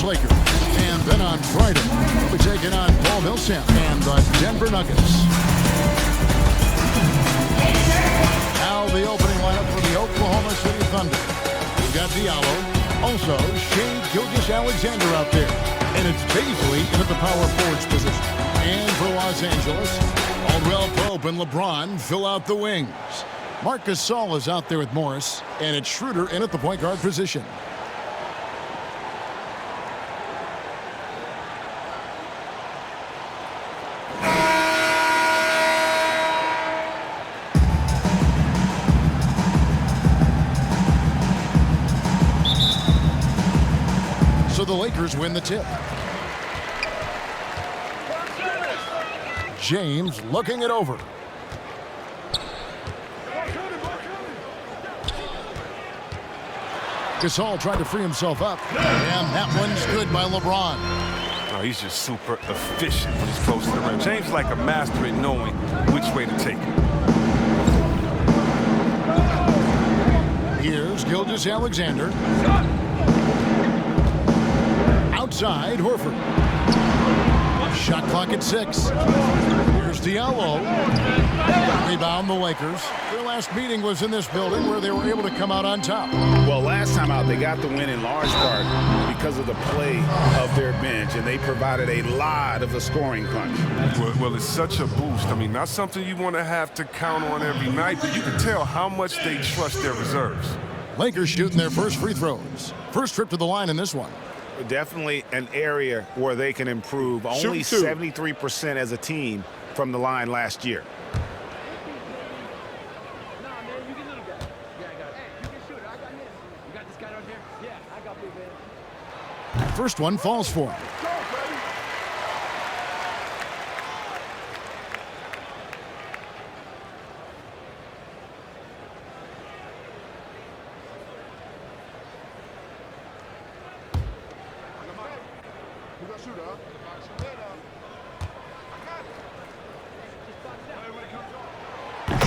Lakers. And then on Friday, we'll be taking on Paul Millsap and the Denver Nuggets. Now the opening lineup for the Oklahoma City Thunder. We've got Diallo. Also, Shea Gilgeous-Alexander out there. And it's Baisley in at the power forwards position. And for Los Angeles, Caldwell Pope and LeBron fill out the wings. Marc Gasol is out there with Morris. And it's Schroeder in at the point guard position. So the Lakers win the tip. James looking it over. Gasol tried to free himself up. And that one's good by LeBron. Oh, he's just super efficient when he's close to the rim. James like a master at knowing which way to take it. Here's Gilgeous-Alexander. Outside, Horford. Shot clock at 6. Here's Diallo. Rebound the Lakers. Their last meeting was in this building where they were able to come out on top. Well, last time out, they got the win in large part because of the play of their bench, and they provided a lot of the scoring punch. Well, it's such a boost. I mean, not something you want to have to count on every night, but you can tell how much they trust their reserves. Lakers shooting their first free throws. First trip to the line in this one. Definitely an area where they can improve. Only 73% as a team from the line last year. First one falls for him.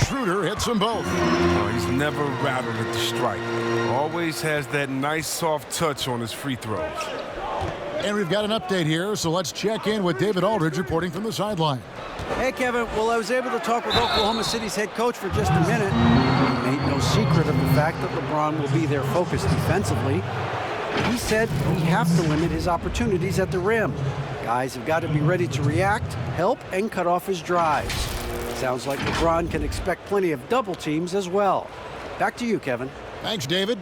Schroeder hits them both. Oh, he's never rattled at the strike. Always has that nice soft touch on his free throws. And we've got an update here, so let's check in with David Aldridge reporting from the sideline. Hey, Kevin. Well, I was able to talk with Oklahoma City's head coach for just a minute. He made no secret of the fact that LeBron will be their focus defensively. He said we have to limit his opportunities at the rim. Guys have got to be ready to react, help, and cut off his drives. Sounds like LeBron can expect plenty of double teams as well. Back to you, Kevin. Thanks, David.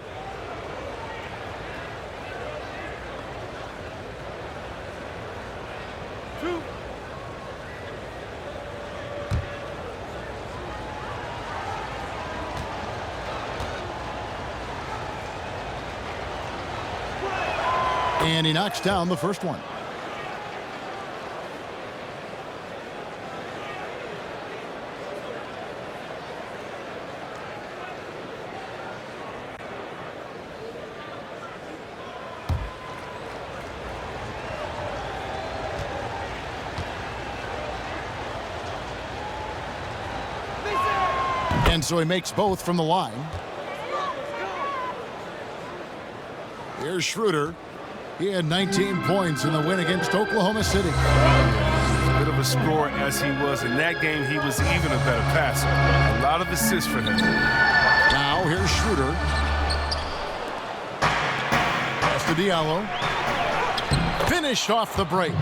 And he knocks down the first one. And so he makes both from the line. Here's Schroeder. He had 19 points in the win against Oklahoma City. As good of a scorer as he was in that game, he was even a better passer. A lot of assists for him. Now here's Schroeder. Pass to Diallo. Finished off the break.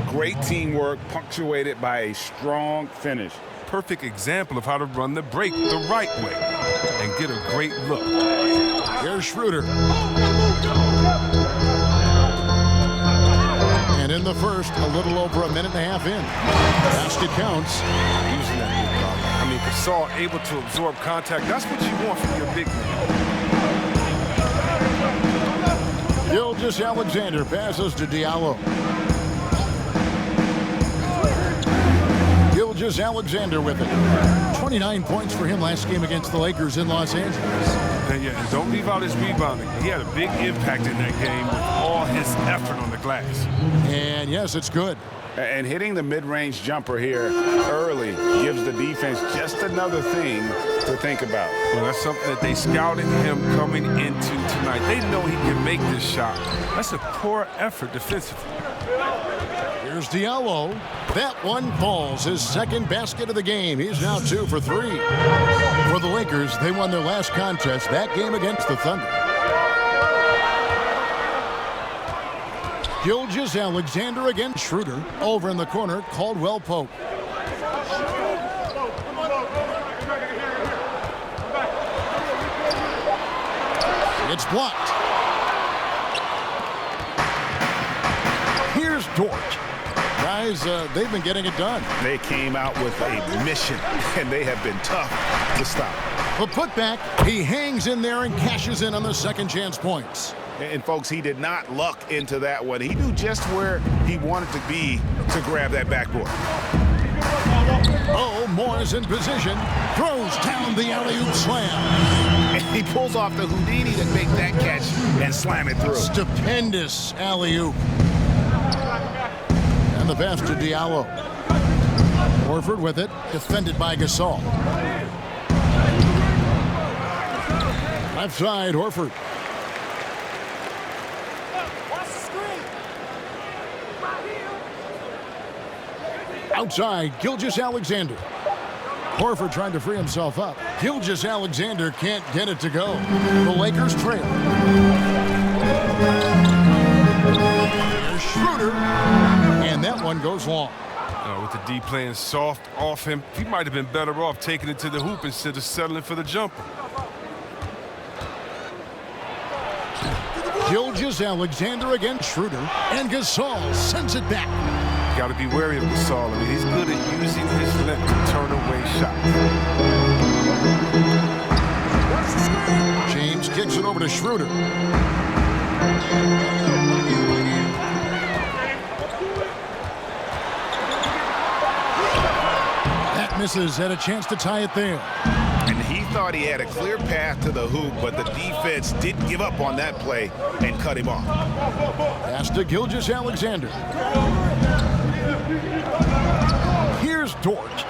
Great teamwork punctuated by a strong finish. Perfect example of how to run the break the right way and get a great look. Here's Schroeder. And in the first, a little over a minute and a half in. Basket counts. Using that big dog. I mean, Gasol able to absorb contact. That's what you want from your big man. Gilgeous-Alexander passes to Diallo. Gilgeous-Alexander with it. 29 points for him last game against the Lakers in Los Angeles. And don't leave out his rebounding. He had a big impact in that game with all his effort on the glass. And yes, it's good. And hitting the mid-range jumper here early gives the defense just another thing to to think about. Well, that's something that they scouted him coming into tonight. They know he can make this shot. That's a poor effort defensively. Here's Diallo. That one falls. His second basket of the game. He's now 2 for 3. For the Lakers, they won their last contest, that game against the Thunder. Gilgeous-Alexander against Schroeder. Over in the corner, Caldwell Pope. It's blocked. Here's Dort. Guys, they've been getting it done. They came out with a mission, and they have been tough to stop. The putback, he hangs in there and cashes in on the second chance points. And folks, he did not luck into that one. He knew just where he wanted to be to grab that backboard. Oh, Moore's in position. Throws down the alley-oop slam. And he pulls off the Houdini to make that catch and slam it through. Stupendous alley-oop. And the pass to Diallo. Horford with it, defended by Gasol. Left side, Horford. Outside, Gilgeous-Alexander. Horford trying to free himself up. Gilgeous-Alexander can't get it to go. The Lakers trail. Here's Schroeder. And that one goes long. With the D playing soft off him, he might have been better off taking it to the hoop instead of settling for the jumper. Gilgeous-Alexander against Schroeder. And Gasol sends it back. Got to be wary of Gasol. I mean, he's good at using his length to turn away shots. James kicks it over to Schroeder. That misses. Had a chance to tie it there. And he thought he had a clear path to the hoop, but the defense didn't give up on that play and cut him off. Pass to Gilgeous-Alexander. Here's Dort.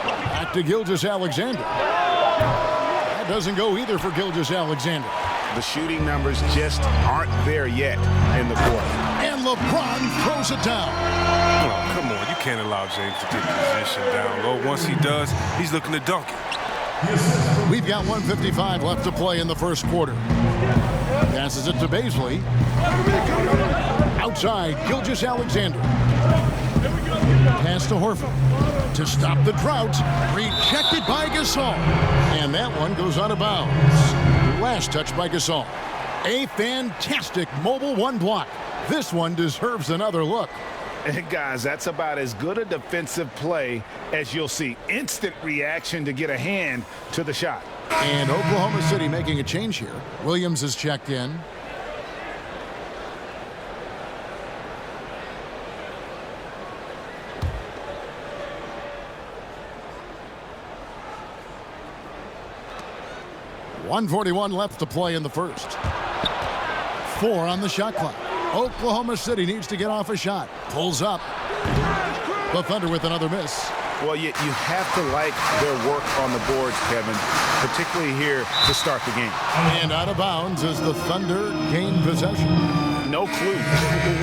Back to Gilgeous-Alexander. That doesn't go either for Gilgeous-Alexander. The shooting numbers just aren't there yet in the quarter. And LeBron throws it down. Oh, come on. You can't allow James to get position down low. Once he does, he's looking to dunk it. We've got 1:55 left to play in the first quarter. Passes it to Baisley. Outside, Gilgeous-Alexander. Pass to Horford. To stop the drought. Rejected by Gasol. And that one goes out of bounds. Last touch by Gasol. A fantastic mobile one block. This one deserves another look. And guys, that's about as good a defensive play as you'll see. Instant reaction to get a hand to the shot. And Oklahoma City making a change here. Williams is checked in. .141 left to play in the first. 4 on the shot clock. Oklahoma City needs to get off a shot. Pulls up. The Thunder with another miss. Well, you have to like their work on the boards, Kevin, particularly here to start the game. And out of bounds as the Thunder gain possession. No clue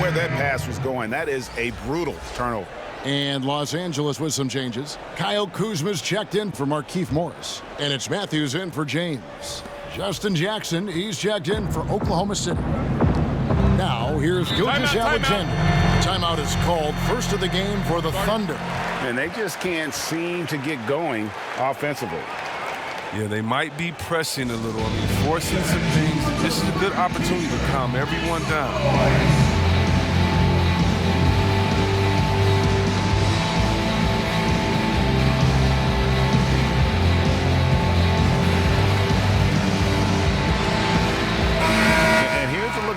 where that pass was going. That is a brutal turnover. And Los Angeles with some changes. Kyle Kuzma's checked in for Markieff Morris. And it's Matthews in for James. Justin Jackson, he's checked in for Oklahoma City. Now, here's Gilgeous-Alexander. Timeout is called. First of the game for the Thunder. And they just can't seem to get going offensively. Yeah, they might be pressing a little. I mean, forcing some things. This is a good opportunity to calm everyone down.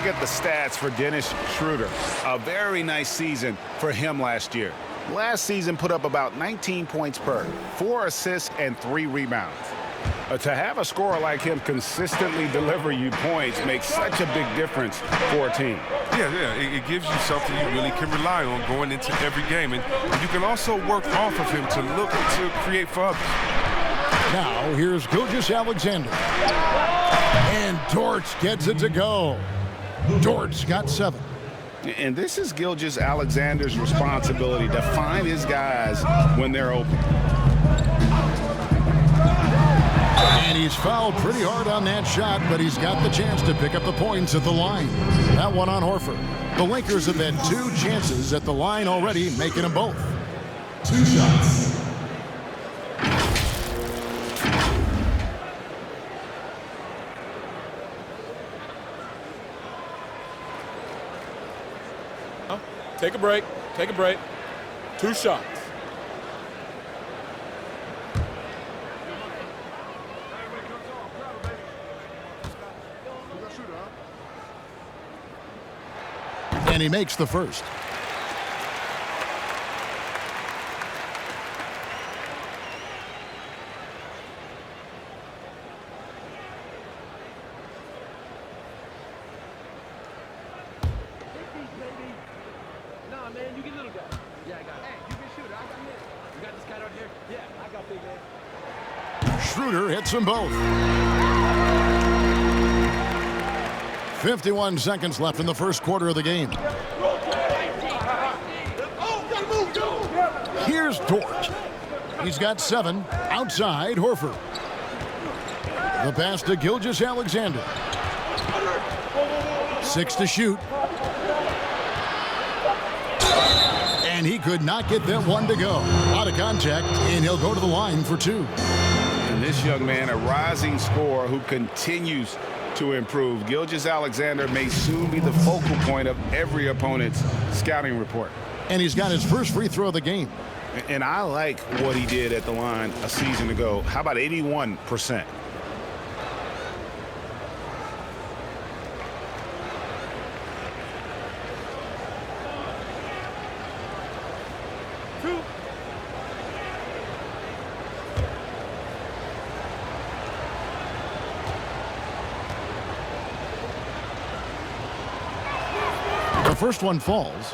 At the stats for Dennis Schroeder. A very nice season for him last year. Last season put up about 19 points per, 4 assists and 3 rebounds. To have a scorer like him consistently deliver you points makes such a big difference for a team. Yeah, it gives you something you really can rely on going into every game. And you can also work off of him to look to create for others. Now, here's Gilgeous-Alexander. And Dortch gets it to go. Dortch got 7. And this is Gilgeous-Alexander's responsibility to find his guys when they're open. And he's fouled pretty hard on that shot, but he's got the chance to pick up the points at the line. That one on Horford. The Lakers have had 2 chances at the line already, making them both. 2 shots. Take a break. Take a break. 2 shots. And he makes the first. Schroeder hits them both. 51 seconds left in the first quarter of the game. Here's Dortch. He's got 7. Outside, Horford. The pass to Gilgeous-Alexander. 6 to shoot. And he could not get that one to go. Out of contact, and he'll go to the line for 2. And this young man, a rising scorer who continues to improve. Gilgeous-Alexander may soon be the focal point of every opponent's scouting report. And he's got his first free throw of the game. And I like what he did at the line a season ago. How about 81%? The first one falls.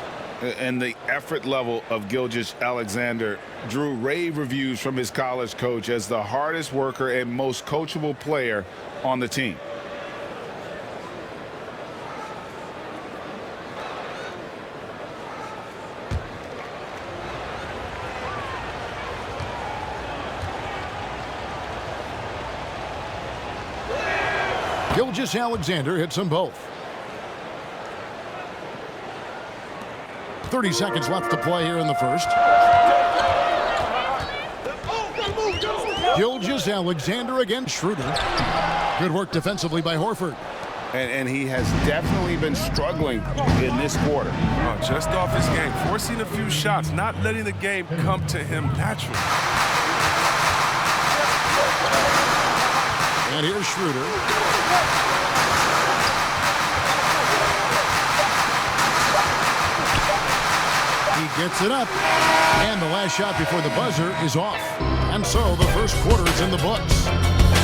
And the effort level of Gilgeous-Alexander drew rave reviews from his college coach as the hardest worker and most coachable player on the team. Gilgeous-Alexander hits them both. 30 seconds left to play here in the first. Gilgeous-Alexander against Schroeder. Good work defensively by Horford. And he has definitely been struggling in this quarter. Just off his game, forcing a few shots, not letting the game come to him naturally. And here's Schroeder. He gets it up. And the last shot before the buzzer is off. And so the first quarter is in the books.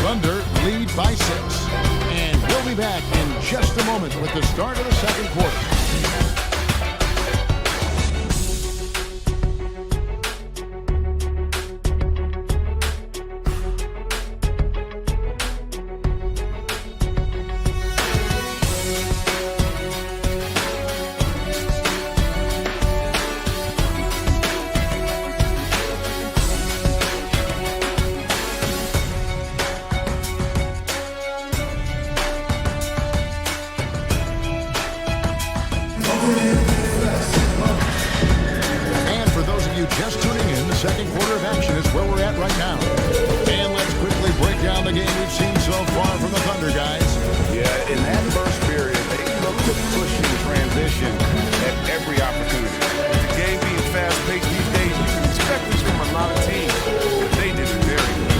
Thunder lead by 6. And we'll be back in just a moment with the start of the second quarter. And for those of you just tuning in, the second quarter of action is where we're at right now. And let's quickly break down the game we've seen so far from the Thunder, guys. Yeah, in that first period, they look to push in transition at every opportunity. With the game being fast-paced these days, you can expect this from a lot of teams, but they did it very good.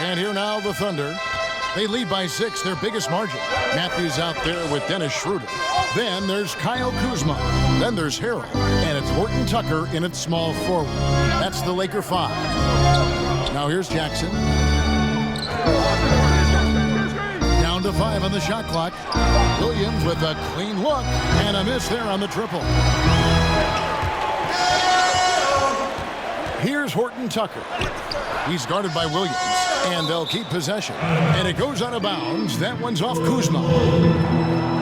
And here now the Thunder. They lead by 6, their biggest margin. Matthews out there with Dennis Schroeder. Then there's Kyle Kuzma. Then there's Harrell. And it's Horton Tucker in its small forward. That's the Laker 5. Now here's Jackson. Down to 5 on the shot clock. Williams with a clean look and a miss there on the triple. Here's Horton Tucker. He's guarded by Williams, and they'll keep possession. And it goes out of bounds. That one's off Kuzma.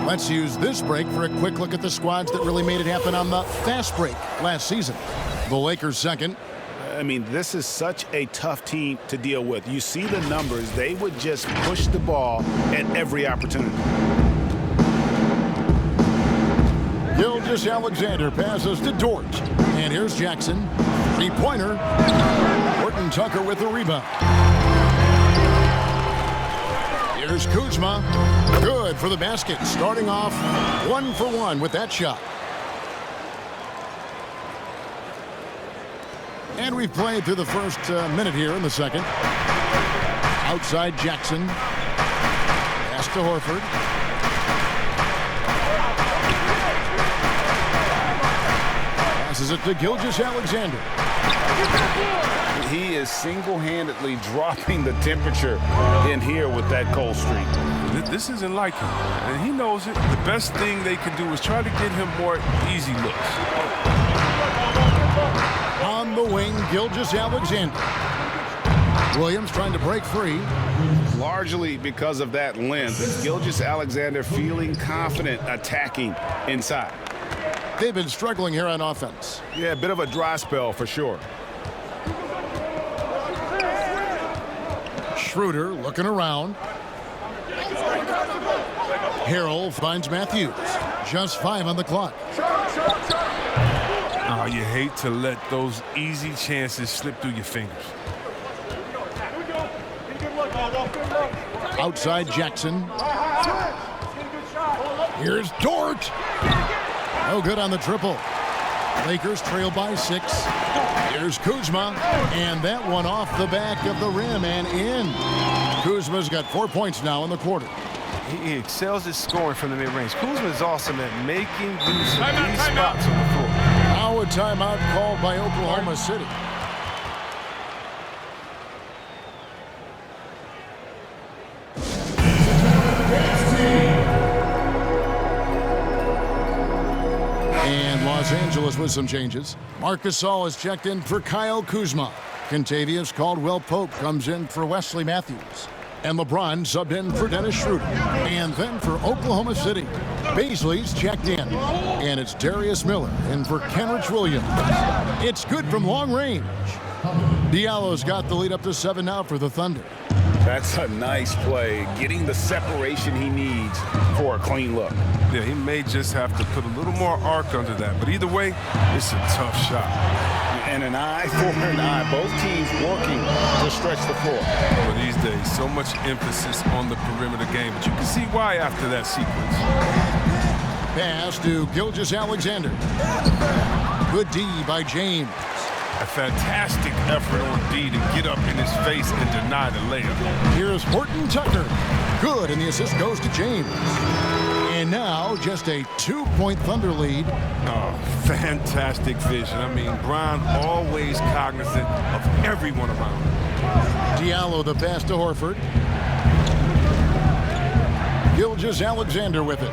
Let's use this break for a quick look at the squads that really made it happen on the fast break last season. The Lakers second. I mean, this is such a tough team to deal with. You see the numbers. They would just push the ball at every opportunity. Gilgeous-Alexander passes to Dort. And here's Jackson. Three-pointer. Horton Tucker with the rebound. Here's Kuzma. Good for the basket. Starting off 1 for 1 with that shot. And we've played through the first minute here in the second. Outside Jackson. Pass to Horford. Passes it to Gilgeous-Alexander. He is single-handedly dropping the temperature in here with that cold streak. This isn't like him, and he knows it. The best thing they can do is try to get him more easy looks. On the wing, Gilgeous-Alexander. Williams trying to break free. Largely because of that length, Gilgeous-Alexander feeling confident attacking inside. They've been struggling here on offense. Yeah, a bit of a dry spell for sure. Schroeder looking around. Harrell finds Matthews. Just 5 on the clock. Oh, you hate to let those easy chances slip through your fingers. Outside Jackson. Here's Dort. No good on the triple. Lakers trail by 6. Here's Kuzma. And that one off the back of the rim and in. Kuzma's got 4 points now in the quarter. He excels at scoring from the mid-range. Kuzma is awesome at making use of these spots on the floor. Now a timeout called by Oklahoma City. And Los Angeles with some changes. Marc Gasol is checked in for Kyle Kuzma. Kentavious Caldwell-Pope comes in for Wesley Matthews. And LeBron subbed in for Dennis Schroeder. And then for Oklahoma City, Baisley's checked in. And it's Darius Miller in for Kenrich Williams. It's good from long range. Diallo's got the lead up to 7 now for the Thunder. That's a nice play, getting the separation he needs for a clean look. Yeah, he may just have to put a little more arc under that. But either way, it's a tough shot. And an eye for an eye. Both teams working to stretch the floor. Well, these days, so much emphasis on the perimeter game. But you can see why after that sequence. Pass to Gilgeous-Alexander. Good D by James. A fantastic effort on D to get up in his face and deny the layup. Here's Horton Tucker. Good, and the assist goes to James. And now just a 2-point Thunder lead. Oh, fantastic vision. I mean, Bron always cognizant of everyone around him. Diallo the pass to Horford. Gilgeous-Alexander with it.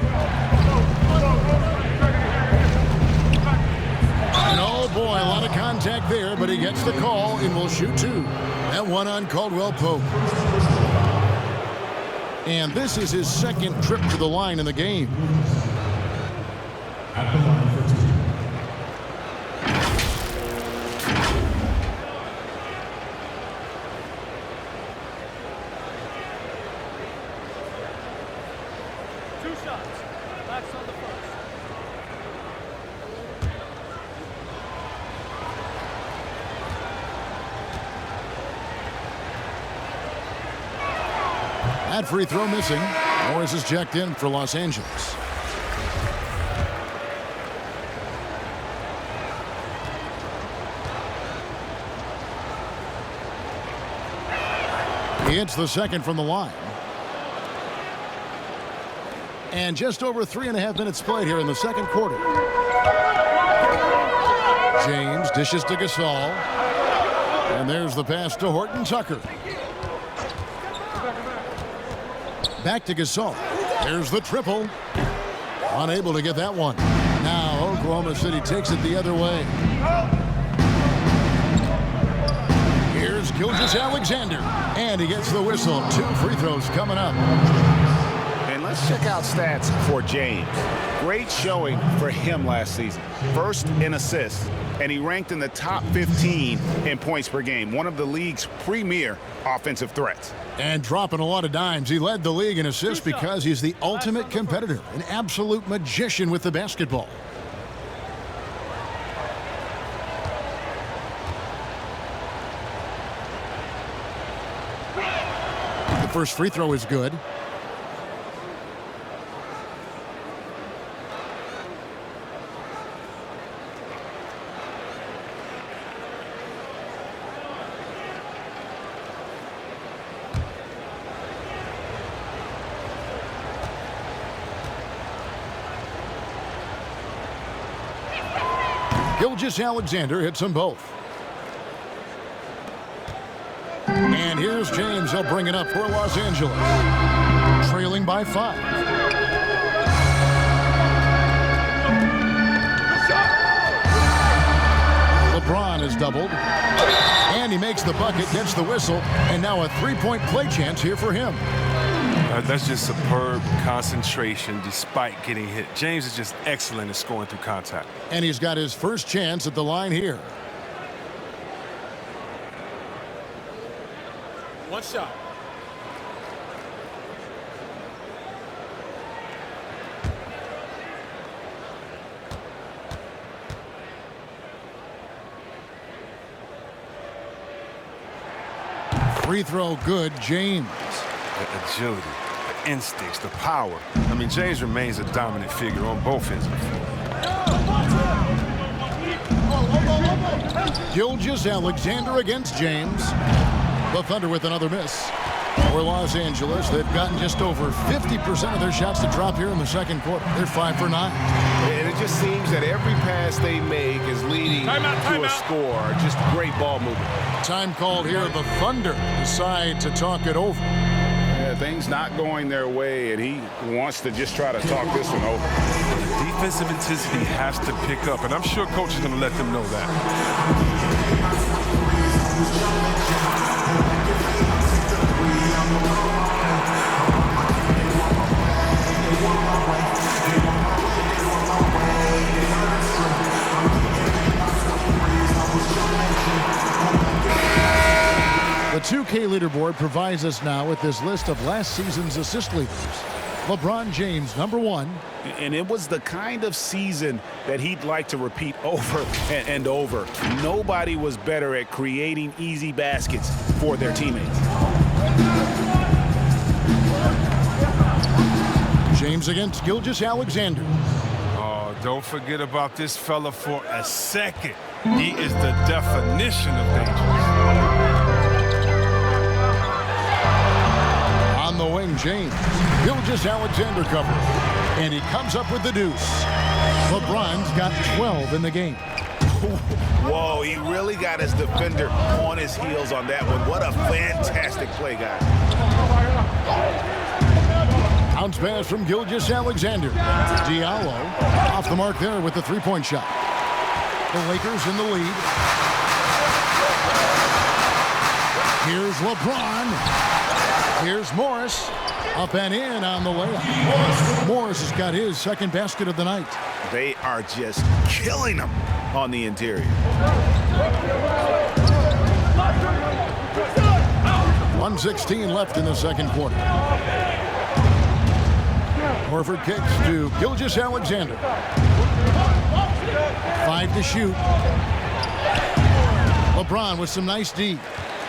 And oh boy, a lot of contact there, but he gets the call and will shoot 2. That one on Caldwell-Pope. And this is his second trip to the line in the game. At the line for 2. That free throw missing. Morris is checked in for Los Angeles. He hits the second from the line. And just over 3.5 minutes played here in the second quarter. James dishes to Gasol. And there's the pass to Horton Tucker. Back to Gasol. There's the triple. Unable to get that one. Now Oklahoma City takes it the other way. Here's Gilgeous-Alexander. And he gets the whistle. 2 free throws coming up. And let's check out stats for James. Great showing for him last season. First in assists, and he ranked in the top 15 in points per game. One of the league's premier offensive threats. And dropping a lot of dimes. He led the league in assists because he's the ultimate competitor. An absolute magician with the basketball. The first free throw is good. Gilgeous-Alexander hits them both. And here's James. He'll bring it up for Los Angeles. Trailing by 5. LeBron is doubled. And he makes the bucket, gets the whistle, and now a 3-point play chance here for him. That's just superb concentration despite getting hit. James is just excellent at scoring through contact. And he's got his first chance at the line here. One shot. Free throw good, James. The agility, the instincts, the power. I mean, James remains a dominant figure on both ends of the floor. Gilgeous-Alexander against James. The Thunder with another miss. For Los Angeles, they've gotten just over 50% of their shots to drop here in the second quarter. They're 5 for 9. And it just seems that every pass they make is leading to a score. Just great ball movement. Time called here. The Thunder decide to talk it over. Yeah, things not going their way, and he wants to just try to talk this one over. The defensive intensity has to pick up, and I'm sure coach is going to let them know that. The 2K leaderboard provides us now with this list of last season's assist leaders. LeBron James, number 1. And it was the kind of season that he'd like to repeat over and over. Nobody was better at creating easy baskets for their teammates. James against Gilgeous-Alexander. Oh, don't forget about this fella for a second. He is the definition of dangerous. On the wing, James. Gilgeous-Alexander cover. And he comes up with the deuce. LeBron's got 12 in the game. Whoa, he really got his defender on his heels on that one. What a fantastic play, guys. Bounce pass from Gilgeous-Alexander. Diallo off the mark there with the 3-point shot. The Lakers in the lead. Here's LeBron. Here's Morris. Up and in on the layup. Morris has got his second basket of the night. They are just killing them on the interior. 1:16 left in the second quarter. Horford kicks to Gilgeous-Alexander. 5 to shoot. LeBron with some nice D.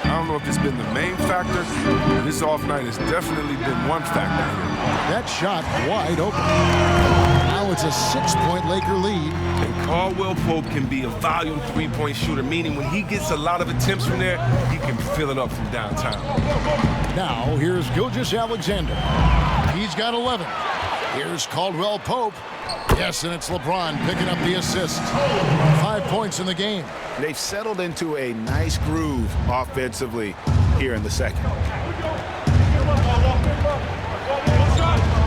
I don't know if it's been the main factor, but this off night has definitely been one factor here. That shot wide open. Now it's a 6-point Laker lead. And Caldwell Pope can be a volume 3-point shooter, meaning when he gets a lot of attempts from there, he can fill it up from downtown. Now here's Gilgeous-Alexander. He's got 11. Here's Caldwell Pope. Yes, and it's LeBron picking up the assist. 5 points in the game. They've settled into a nice groove offensively here in the second.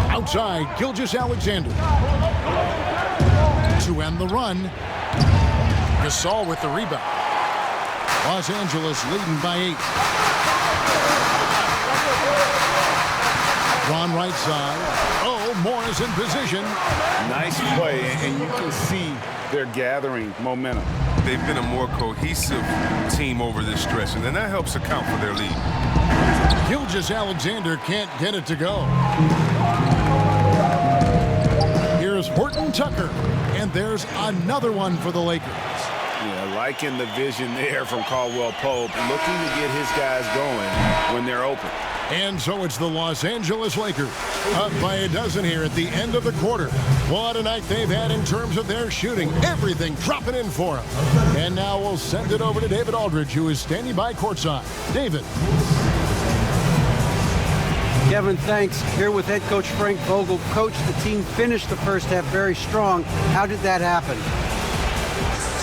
Outside, Gilgeous-Alexander. To end the run. Gasol with the rebound. Los Angeles leading by 8. Ron right side. Oh, Morris in position. Nice play, and you can see they're gathering momentum. They've been a more cohesive team over this stretch, and then that helps account for their lead. Gilgeous-Alexander can't get it to go. Here's Horton Tucker, and there's another one for the Lakers. Yeah, liking the vision there from Caldwell Pope, looking to get his guys going when they're open. And so it's the Los Angeles Lakers up by a dozen here at the end of the quarter. What a night they've had in terms of their shooting. Everything dropping in for them. And now we'll send it over to David Aldridge, who is standing by courtside. David. Kevin, thanks. Here with head coach Frank Vogel. Coach, the team finished the first half very strong. How did that happen?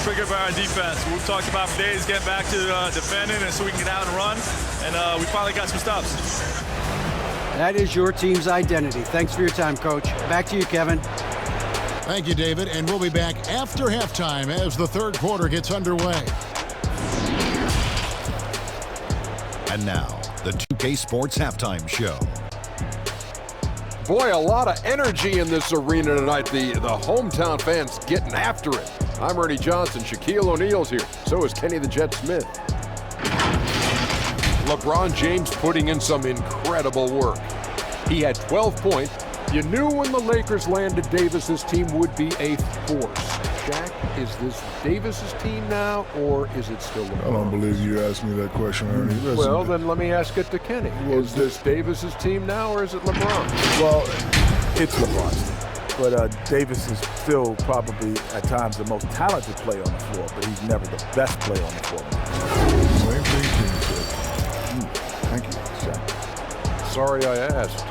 Triggered by our defense. We've talked about for days getting back to defending and so we can get out and run, and we finally got some stops. That is your team's identity. Thanks for your time, Coach. Back to you, Kevin. Thank you, David, and we'll be back after halftime as the third quarter gets underway. And now, the 2K Sports Halftime Show. Boy, a lot of energy in this arena tonight. The hometown fans getting after it. I'm Ernie Johnson. Shaquille O'Neal's here. So is Kenny the Jet Smith. LeBron James putting in some incredible work. He had 12 points. You knew when the Lakers landed Davis's team would be a force. Shaq, is this Davis's team now, or is it still LeBron? I don't believe you asked me that question, Ernie. Listen, well, then let me ask it to Kenny. Is this Davis's team now, or is it LeBron? Well, it's LeBron's team. But Davis is still probably, at times, the most talented player on the floor, but he's never the best player on the floor. Same thing Kenny said. Thank you, Shaq. Sorry I asked.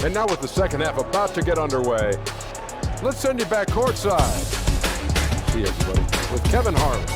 And now with the second half about to get underway, let's send you back courtside. See you, everybody, with Kevin Harlan.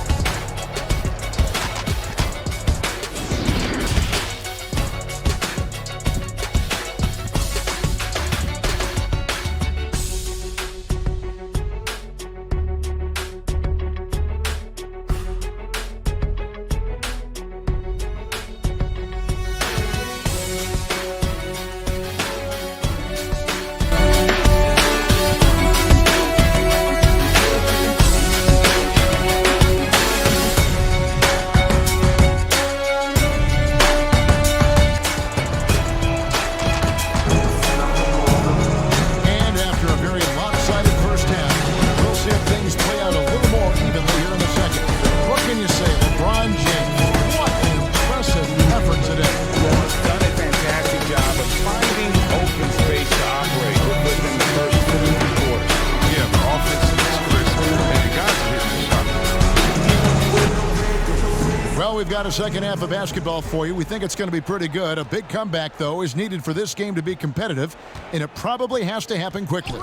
We've got a second half of basketball for you. We think it's going to be pretty good. A big comeback, though, is needed for this game to be competitive, and it probably has to happen quickly.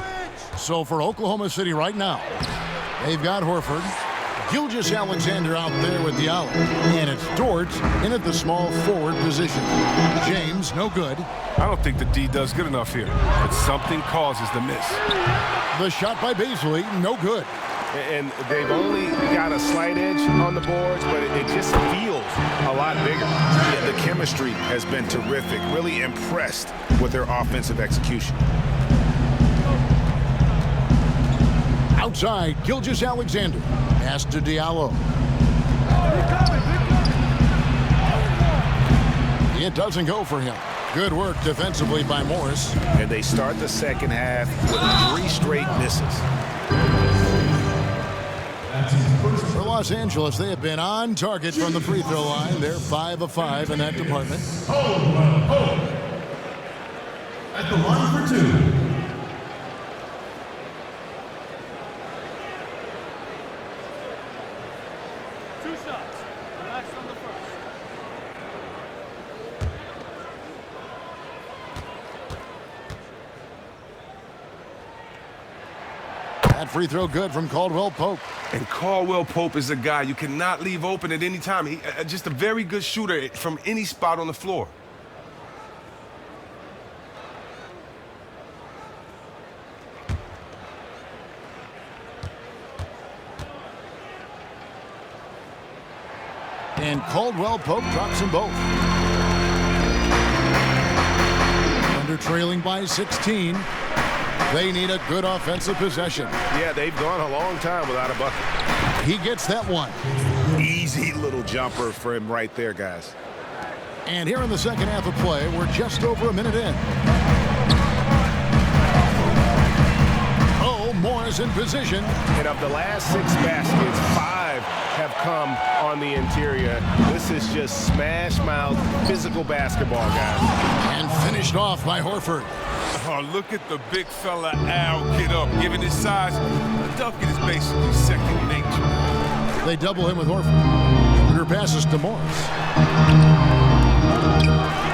So for Oklahoma City right now, they've got Horford, Gilgeous-Alexander out there with Diallo, and it's Dort in at the small forward position. James, no good. I don't think the D does good enough here, but something causes the miss. The shot by Beasley, no good. And they've only got a slight edge on the boards, but it just feels a lot bigger. Yeah, the chemistry has been terrific. Really impressed with their offensive execution. Outside, Gilgeous-Alexander. Pass to Diallo. It doesn't go for him. Good work defensively by Morris. And they start the second half with 3 straight misses. For Los Angeles, they have been on target from the free throw line. They're 5 of 5 in that department. At the line for 2. Two shots. Relax on the first. That free throw good from Caldwell Pope. And Caldwell Pope is a guy you cannot leave open at any time. He just a very good shooter from any spot on the floor. And Caldwell Pope drops them both. Under trailing by 16. They need a good offensive possession. Yeah, they've gone a long time without a bucket. He gets that one. Easy little jumper for him right there, guys. And here in the second half of play, we're just over a minute in. Oh, Morris in position. And of the last 6 baskets, 5 have come on the interior. This is just smash-mouth physical basketball, guys. And finished off by Horford. Oh, look at the big fella Al get up. Given his size, the dunk is basically second nature. They double him with Horford. Under passes to Morris.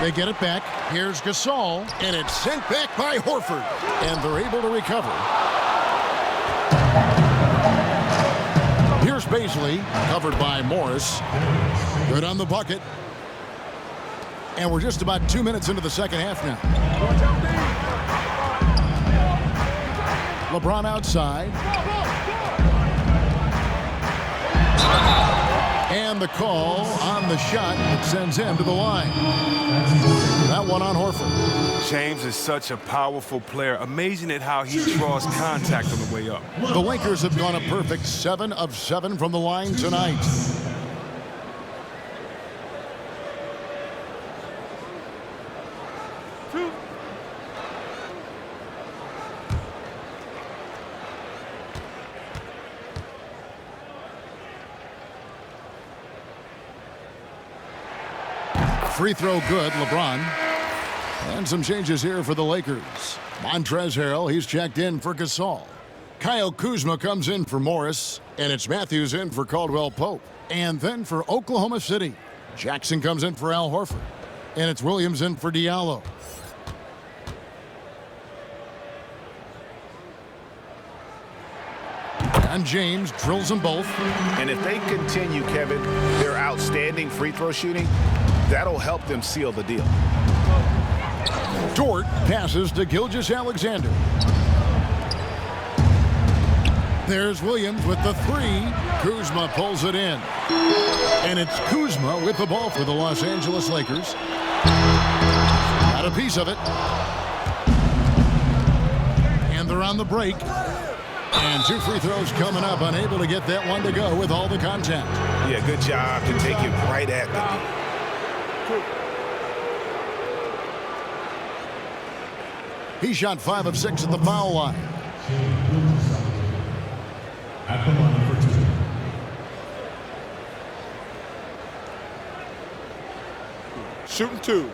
They get it back. Here's Gasol, and it's sent back by Horford. And they're able to recover. Here's Baisley, covered by Morris. Good on the bucket. And we're just about 2 minutes into the second half now. LeBron outside. And the call on the shot that sends him to the line. That one on Horford. James is such a powerful player. Amazing at how he draws contact on the way up. The Lakers have gone a perfect 7 of 7 from the line tonight. Free throw good, LeBron. And some changes here for the Lakers. Montrezl Harrell, he's checked in for Gasol. Kyle Kuzma comes in for Morris. And it's Matthews in for Caldwell Pope. And then for Oklahoma City, Jackson comes in for Al Horford. And it's Williams in for Diallo. And James drills them both. And if they continue, Kevin, their outstanding free throw shooting, that'll help them seal the deal. Dort passes to Gilgeous-Alexander. There's Williams with the 3. Kuzma pulls it in. And it's Kuzma with the ball for the Los Angeles Lakers. Got a piece of it. And they're on the break. And 2 free throws coming up. Unable to get that one to go with all the contact. Yeah, good job to take it right at the knee. He shot 5 of 6 at the foul line. At the line for 2. Shooting 2.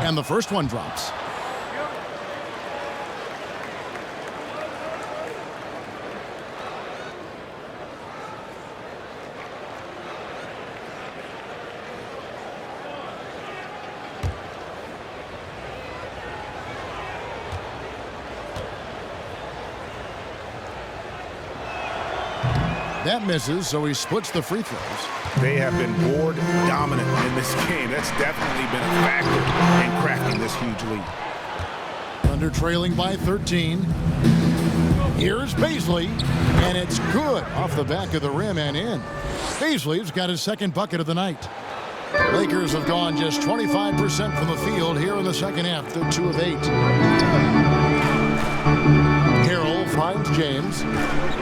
And the first one drops. That misses, so he splits the free throws. They have been board dominant in this game. That's definitely been a factor in cracking this huge lead. Under trailing by 13. Here's Baisley, and it's good off the back of the rim and in. Baisley's got his second bucket of the night. Lakers have gone just 25% from the field here in the second half. They're 2 of 8. Harrell finds James,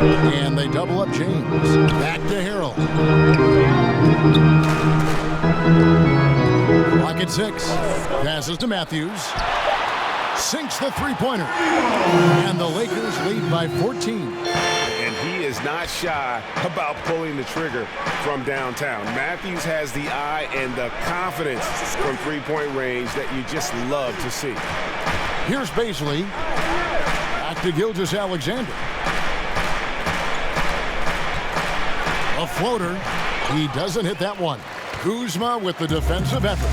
and they double up James. Back to Harrell. Clock at 6. Passes to Matthews. Sinks the three-pointer. And the Lakers lead by 14. And he is not shy about pulling the trigger from downtown. Matthews has the eye and the confidence from three-point range that you just love to see. Here's Baisley. Back to Gilgeous-Alexander. A floater He doesn't hit that one. Kuzma with the defensive effort.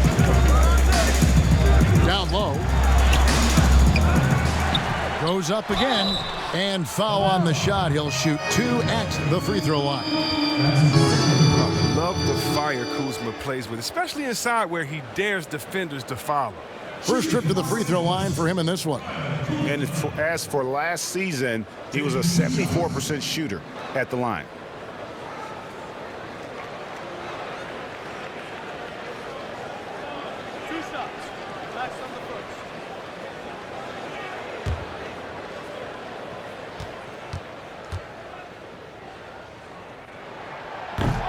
Down low. Goes up again. And foul on the shot. He'll shoot 2 at the free throw line. I love the fire Kuzma plays with, especially inside where he dares defenders to follow. First trip to the free throw line for him in this one. And as for last season, he was a 74% shooter at the line.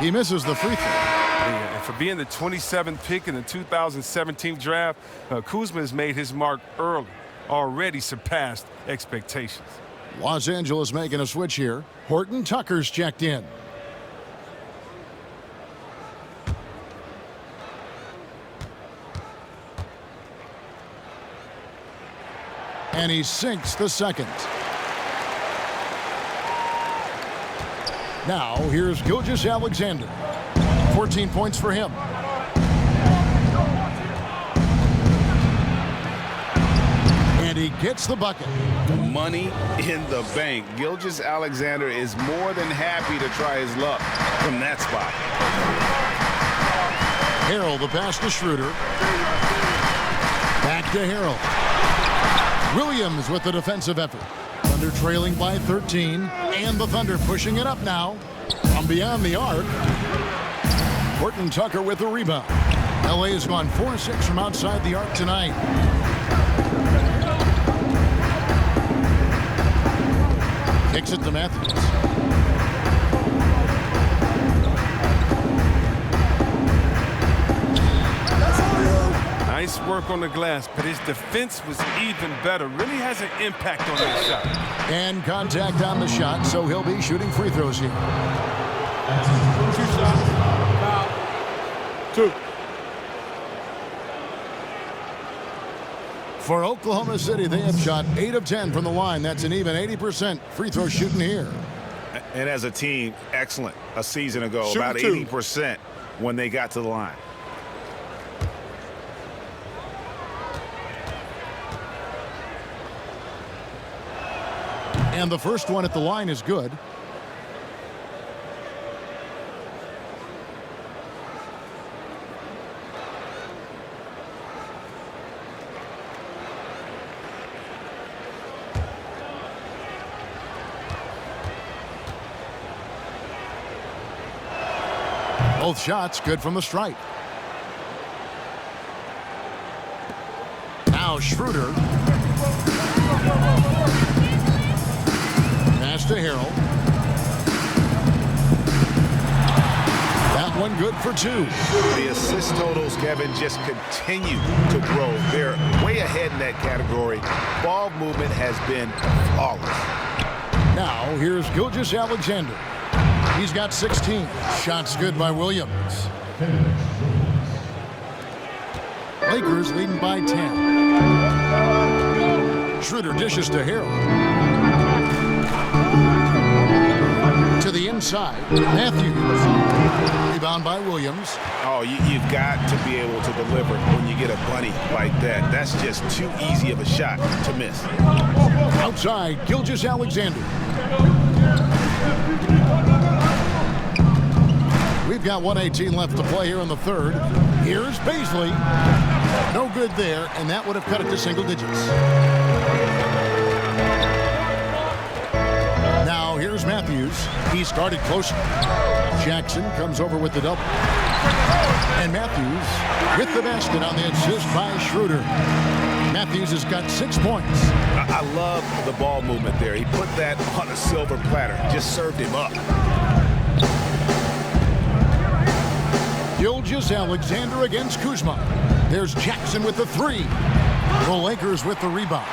He misses the free throw. Yeah, and for being the 27th pick in the 2017 draft, Kuzma has made his mark early, already surpassed expectations. Los Angeles making a switch here. Horton Tucker's checked in. And he sinks the second. Now, here's Gilgeous-Alexander. 14 points for him. And he gets the bucket. Money in the bank. Gilgeous-Alexander is more than happy to try his luck from that spot. Harrell, the pass to Schroeder. Back to Harrell. Williams with the defensive effort. Thunder trailing by 13, and the Thunder pushing it up now from beyond the arc. Horton Tucker with the rebound. LA has gone 4-6 from outside the arc tonight. Kicks it to Matthews. Nice work on the glass, but his defense was even better. Really has an impact on that shot. And contact on the shot, so he'll be shooting free throws here. 2 shots. Foul. 2. For Oklahoma City, they have shot 8 of 10 from the line. That's an even 80% free throw shooting here. And as a team, excellent. A season ago, Shooting about 2. 80% when they got to the line. And the first one at the line is good. Both shots good from the stripe. Now Schroeder. Pass to Harrell. That one good for 2. The assist totals, Kevin, just continue to grow. They're way ahead in that category. Ball movement has been flawless. Now here's Gilgeous-Alexander. He's got 16. Shots good by Williams. Lakers leading by 10. Schroeder dishes to Harrell. To the inside, Matthews. Rebound by Williams. Oh, you've got to be able to deliver when you get a bunny like that. That's just too easy of a shot to miss. Outside, Gilgeous-Alexander. We've got 1:18 left to play here in the third. Here's Baisley. No good there, and that would have cut it to single digits. Now here's Matthews. He started closer. Jackson comes over with the double. And Matthews with the basket on the assist by Schroeder. Matthews has got 6 points. I love the ball movement there. He put that on a silver platter. Just served him up. Gilgeous-Alexander against Kuzma. There's Jackson with the 3. The Lakers with the rebound.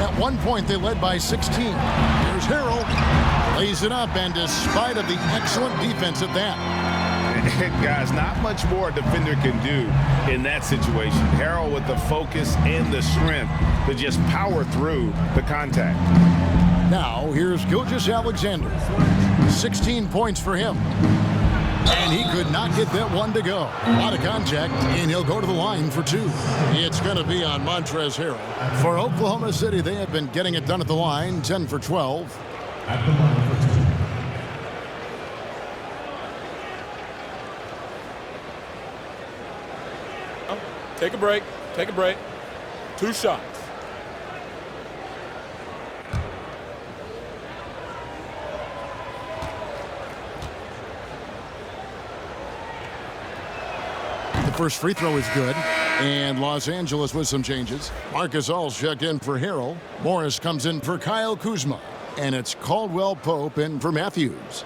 At one point, they led by 16. Here's Harrell. Lays it up, and despite of the excellent defense at that. Guys, not much more a defender can do in that situation. Harrell with the focus and the strength to just power through the contact. Now, here's Gilgeous-Alexander. 16 points for him. And he could not get that one to go. A lot of contact, and he'll go to the line for 2. It's going to be on Montrezl Harrell. For Oklahoma City, they have been getting it done at the line, 10 for 12. At the line for 2. Take a break. Take a break. 2 shots. The first free throw is good. And Los Angeles with some changes. Marcus All's checked in for Harrell. Morris comes in for Kyle Kuzma. And it's Caldwell Pope in for Matthews.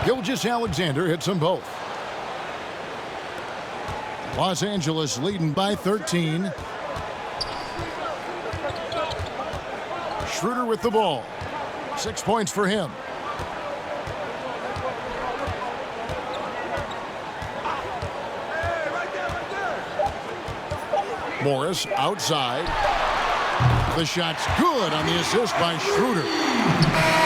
Gilgeous-Alexander hits them both. Los Angeles leading by 13. Schroeder with the ball. 6 points for him. Morris outside. The shot's good on the assist by Schroeder.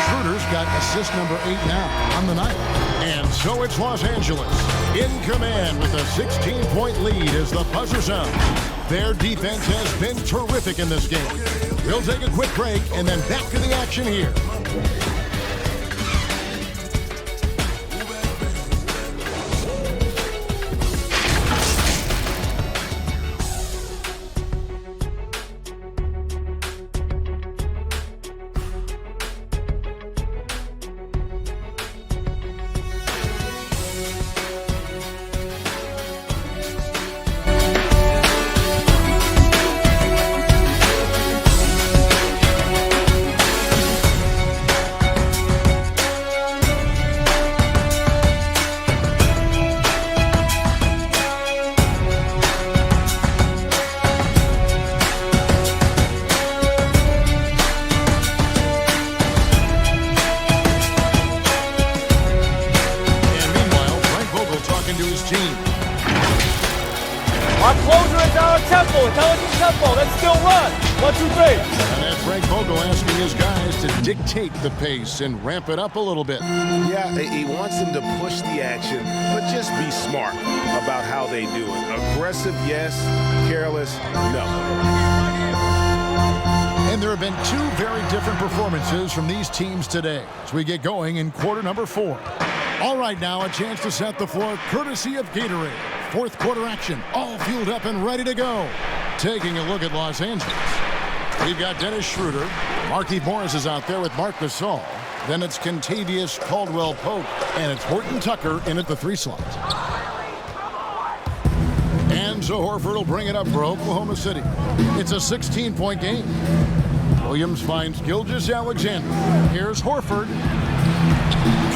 Schroeder's got assist number 8 now on the night. And so it's Los Angeles in command with a 16-point lead as the buzzer sounds. Their defense has been terrific in this game. We'll take a quick break and then back to the action here. Our closer is our tempo, intelligent tempo. Let's still run. 1, 2, 3. And that's Frank Vogel asking his guys to dictate the pace and ramp it up a little bit. Yeah, he wants them to push the action, but just be smart about how they do it. Aggressive, yes. Careless, no. And there have been 2 very different performances from these teams today as we get going in quarter number 4. All right, now a chance to set the floor courtesy of Gatorade. 4th quarter action, all fueled up and ready to go. Taking a look at Los Angeles. We've got Dennis Schroeder. Markieff Morris is out there with Marc Gasol. Then it's Kentavious Caldwell-Pope. And it's Horton Tucker in at the 3 slot. And so Horford will bring it up for Oklahoma City. It's a 16-point game. Williams finds Gilgeous-Alexander. Here's Horford.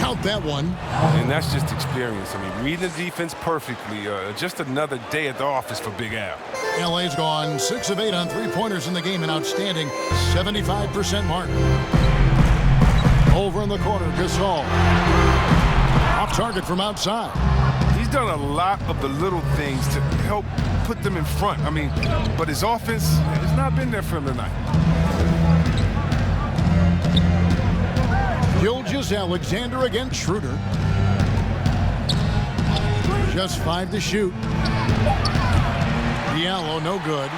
Count that one. And that's just experience. I mean, reading the defense perfectly. Just another day at the office for Big Al. LA's gone 6 of 8 on 3-pointers in the game, an outstanding 75% mark. Over in the corner, Gasol. Off target from outside. He's done a lot of the little things to help put them in front. I mean, but his offense has not been there for him tonight. Gilgeous-Alexander against Schroeder. Just 5 to shoot. Diallo, no good.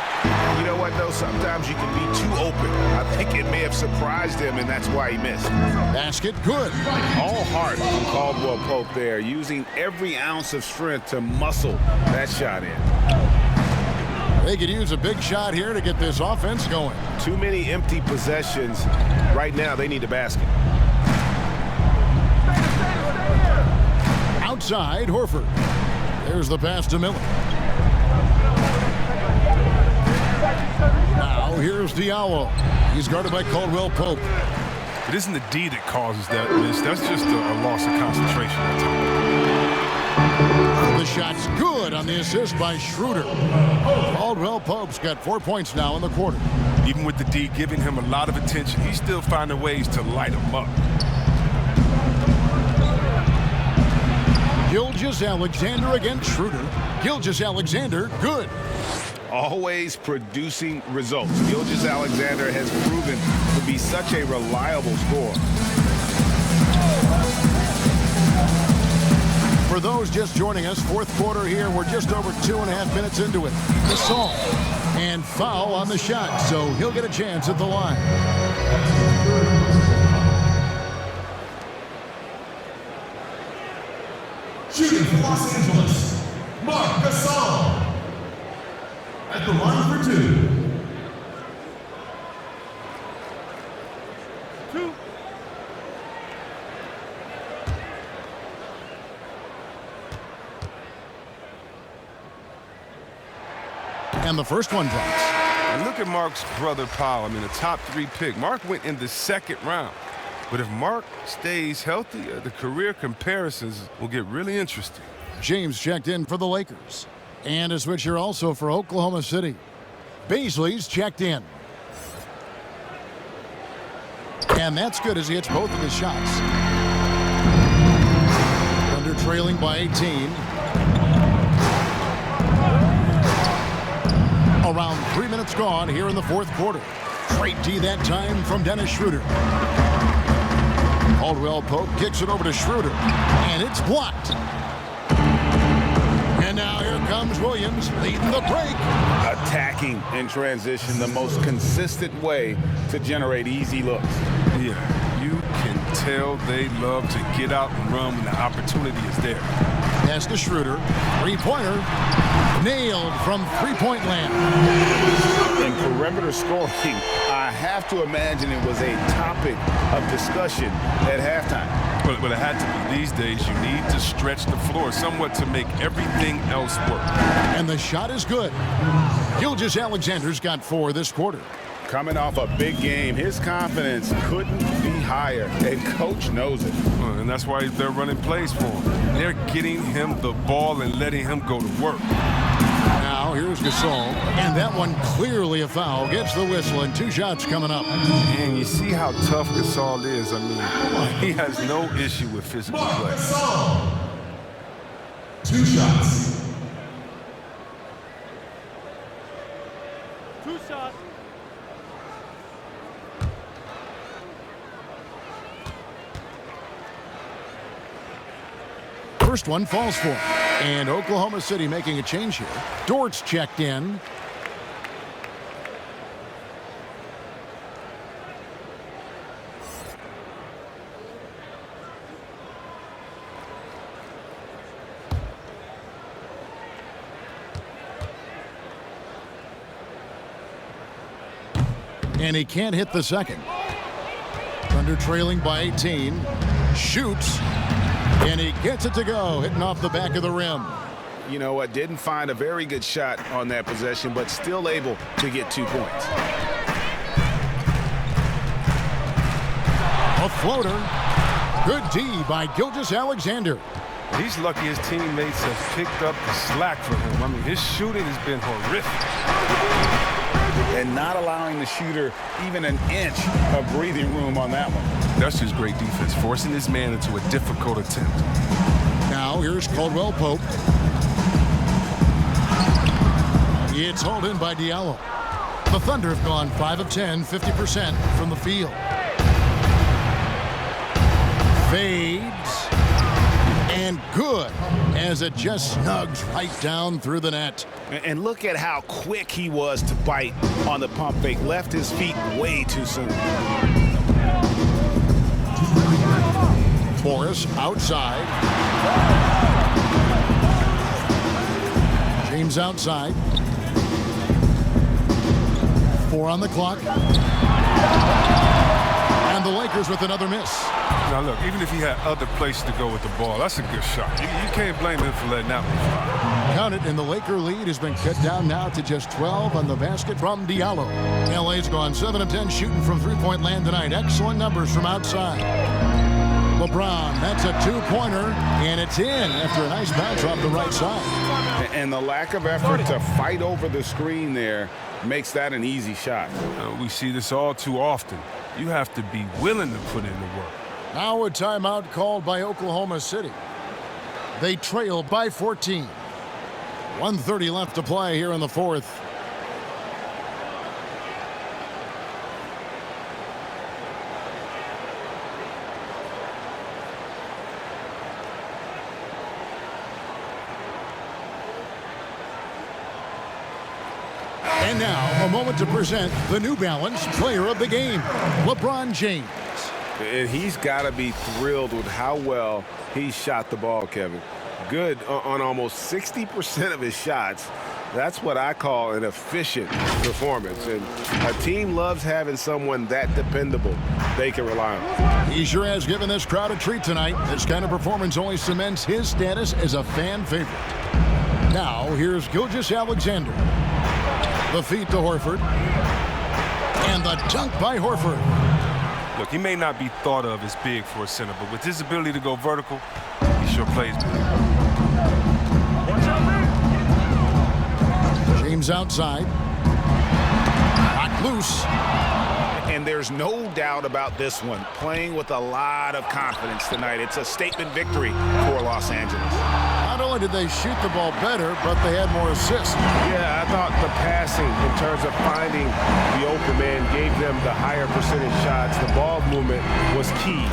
You know what, though? Sometimes you can be too open. I think it may have surprised him, and that's why he missed. Basket, good. All heart from Caldwell-Pope there, using every ounce of strength to muscle that shot in. They could use a big shot here to get this offense going. Too many empty possessions. Right now, they need a basket. Outside, Horford. There's the pass to Miller. Now here's Diallo. He's guarded by Caldwell-Pope. It isn't the D that causes that miss. That's just a loss of concentration. The shot's good on the assist by Schroeder. Caldwell-Pope's got 4 points now in the quarter. Even with the D giving him a lot of attention, he's still finding ways to light him up. Gilgeous-Alexander against Schroeder. Gilgeous-Alexander, good. Always producing results. Gilgeous-Alexander has proven to be such a reliable scorer. For those just joining us, fourth quarter here. We're just over 2.5 minutes into it. Assault and foul on the shot, so he'll get a chance at the line. Shooting for Los Angeles, Marc Gasol. At the line for two. And the first one drops. And look at Mark's brother Powell. I mean, a top 3 pick. Mark went in the second round. But if Mark stays healthy, the career comparisons will get really interesting. James checked in for the Lakers. And a switcher also for Oklahoma City. Baisley's checked in. And that's good as he hits both of his shots. Thunder trailing by 18. Around 3 minutes gone here in the fourth quarter. Great D that time from Dennis Schroeder. Caldwell Pope kicks it over to Schroeder. And it's blocked. And now here comes Williams leading the break. Attacking in transition, the most consistent way to generate easy looks. Yeah, you can tell they love to get out and run when the opportunity is there. Pass to Schroeder. Three-pointer. Nailed from three-point land. In perimeter scoring, I have to imagine it was a topic of discussion at halftime. But it had to be. These days, you need to stretch the floor somewhat to make everything else work. And the shot is good. Gilgeous-Alexander's got 4 this quarter. Coming off a big game, his confidence couldn't be higher, and coach knows it. And that's why they're running plays for him. They're getting him the ball and letting him go to work. Now here's Gasol, and that one clearly a foul. Gets the whistle, and 2 shots coming up. And you see how tough Gasol is. I mean, he has no issue with physical play. Gasol. 2 shots. 2 shots. First one falls for him. And Oklahoma City making a change here. Dort's checked in. And he can't hit the second. Thunder trailing by 18. Shoots. And he gets it to go, hitting off the back of the rim. You know what? Didn't find a very good shot on that possession, but still able to get 2 points. A floater. Good D by Gilgeous-Alexander. He's lucky his teammates have picked up the slack for him. I mean, his shooting has been horrific. And not allowing the shooter even an inch of breathing room on that one. That's just great defense, forcing his man into a difficult attempt. Now here's Caldwell Pope. It's hauled in by Diallo. The Thunder have gone 5 of 10, 50% from the field. Fades. And good, as it just snugs right down through the net. And look at how quick he was to bite on the pump fake. Left his feet way too soon. Morris outside. James outside. 4 on the clock. And the Lakers with another miss. Now, look, even if he had other places to go with the ball, that's a good shot. You can't blame him for letting that one fly. Count it, and the Laker lead has been cut down now to just 12 on the basket from Diallo. LA's gone 7 of 10 shooting from three-point land tonight. Excellent numbers from outside. LeBron, that's a 2-pointer, and it's in after a nice bounce off the right side. And the lack of effort to fight over the screen there makes that an easy shot. We see this all too often. You have to be willing to put in the work. Now a timeout called by Oklahoma City. They trail by 14. 1:30 left to play here in the fourth. And now, a moment to present the New Balance Player of the Game, LeBron James. And he's got to be thrilled with how well he shot the ball, Kevin. Good on almost 60% of his shots. That's what I call an efficient performance. And a team loves having someone that dependable they can rely on. He sure has given this crowd a treat tonight. This kind of performance only cements his status as a fan favorite. Now, here's Gilgeous-Alexander. The feed to Horford. And the dunk by Horford. Look, he may not be thought of as big for a center, but with his ability to go vertical, he sure plays big. James outside. Knocked loose. And there's no doubt about this one. Playing with a lot of confidence tonight. It's a statement victory for Los Angeles. Not only did they shoot the ball better, but they had more assists. Yeah, I thought the passing in terms of finding the open man gave them the higher percentage shots. The ball movement was key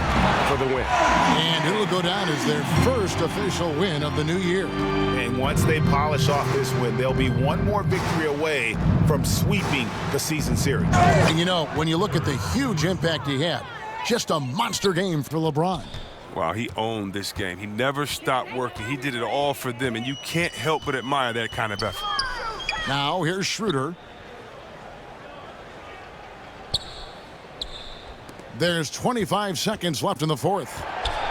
for the win. And it'll go down as their first official win of the new year. And once they polish off this win, they'll be one more victory away from sweeping the season series. And you know, when you look at the huge impact he had, just a monster game for LeBron. Wow, he owned this game. He never stopped working. He did it all for them, and you can't help but admire that kind of effort. Now, here's Schroeder. There's 25 seconds left in the fourth.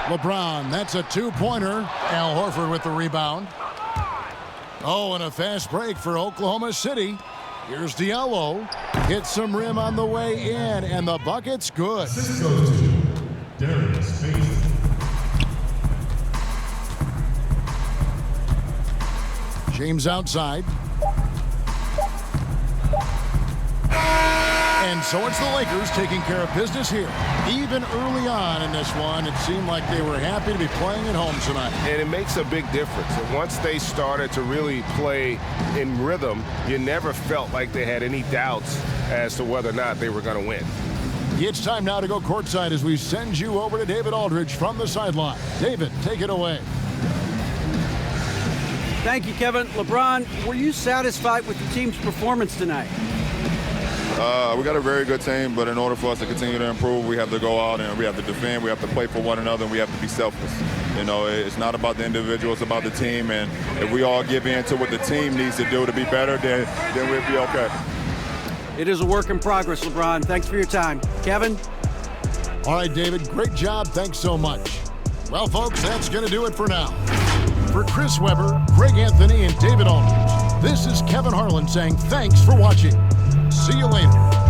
LeBron, that's a two-pointer. Al Horford with the rebound. Oh, and a fast break for Oklahoma City. Here's Diallo. Hits some rim on the way in, and the bucket's good. Assist goes to Darius Mason. James outside. And so it's the Lakers taking care of business here. Even early on in this one, it seemed like they were happy to be playing at home tonight. And it makes a big difference. And once they started to really play in rhythm, you never felt like they had any doubts as to whether or not they were going to win. It's time now to go courtside as we send you over to David Aldridge from the sideline. David, take it away. Thank you, Kevin. LeBron, were you satisfied with the team's performance tonight? We got a very good team, but in order for us to continue to improve, we have to go out and we have to defend, we have to play for one another, and we have to be selfless. You know, it's not about the individual, it's about the team, and if we all give in to what the team needs to do to be better, then we'll be okay. It is a work in progress, LeBron. Thanks for your time. Kevin? All right, David, great job. Thanks so much. Well, folks, that's going to do it for now. For Chris Webber, Greg Anthony, and David Aldridge, this is Kevin Harlan saying thanks for watching. See you later.